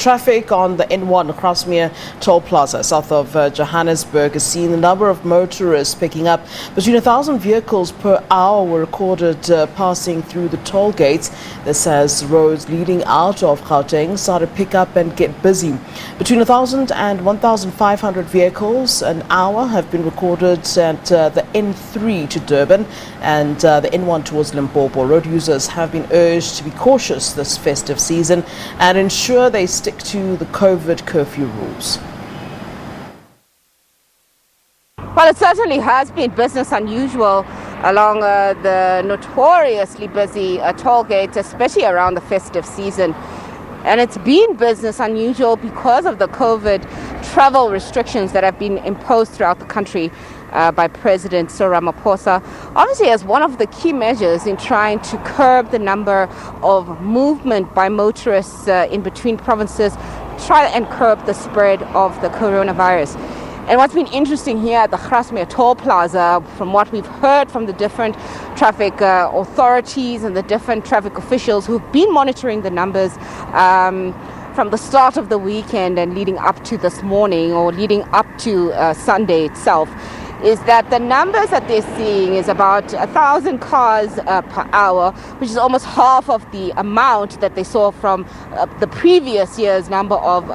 Traffic on the N1 Grasmere toll plaza south of Johannesburg has seen the number of motorists picking up. Between 1,000 vehicles per hour were recorded passing through the toll gates. This as roads leading out of Gauteng started to pick up and get busy. Between 1,000 and 1,500 vehicles an hour have been recorded at the N3 to Durban and the N1 towards Limpopo. Road users have been urged to be cautious this festive season and ensure they stick to the COVID curfew rules. Well, it certainly has been business unusual along the notoriously busy toll gates, especially around the festive season. And it's been business unusual because of the COVID travel restrictions that have been imposed throughout the country by President Cyril Ramaphosa, obviously as one of the key measures in trying to curb the number of movement by motorists in between provinces, try and curb the spread of the coronavirus. And what's been interesting here at the Grasmere toll plaza, from what we've heard from the different traffic authorities and the different traffic officials who've been monitoring the numbers from the start of the weekend and leading up to this morning or leading up to Sunday itself, is that the numbers that they're seeing is about 1,000 cars per hour, which is almost half of the amount that they saw from the previous year's number of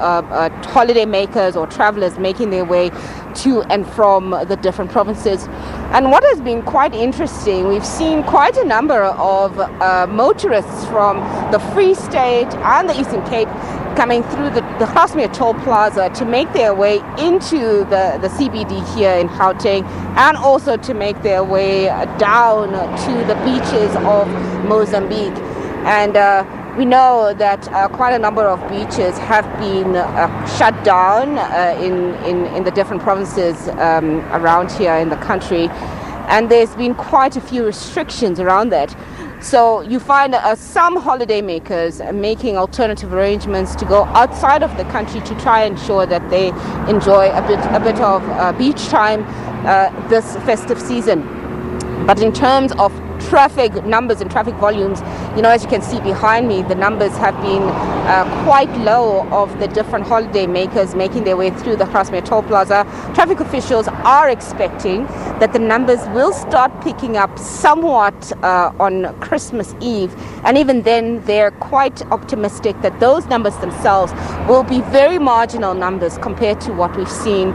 holiday makers or travelers making their way to and from the different provinces. And what has been quite interesting, we've seen quite a number of motorists from the Free State and the Eastern Cape coming through the Grasmere toll plaza to make their way into the CBD here in Gauteng, and also to make their way down to the beaches of Mozambique. And we know that quite a number of beaches have been shut down in the different provinces around here in the country, and there's been quite a few restrictions around that. So you find some holiday makers making alternative arrangements to go outside of the country to try and ensure that they enjoy a bit of beach time this festive season. But in terms of traffic numbers and traffic volumes, as you can see behind me, the numbers have been quite low of the different holiday makers making their way through the Grasmere toll plaza. Traffic officials are expecting that the numbers will start picking up somewhat on Christmas Eve, and even then they're quite optimistic that those numbers themselves will be very marginal numbers compared to what we've seen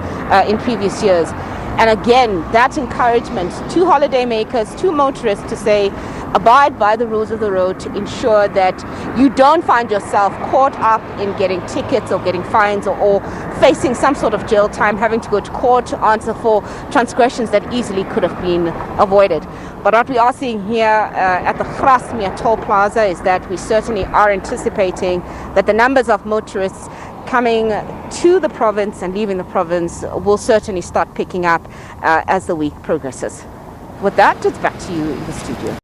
in previous years. And again, that encouragement to holiday makers, to motorists, to say, abide by the rules of the road to ensure that you don't find yourself caught up in getting tickets or getting fines or facing some sort of jail time, having to go to court to answer for transgressions that easily could have been avoided. But what we are seeing here at the Grasmere toll plaza is that we certainly are anticipating that the numbers of motorists coming to the province and leaving the province will certainly start picking up as the week progresses. With that, it's back to you in the studio.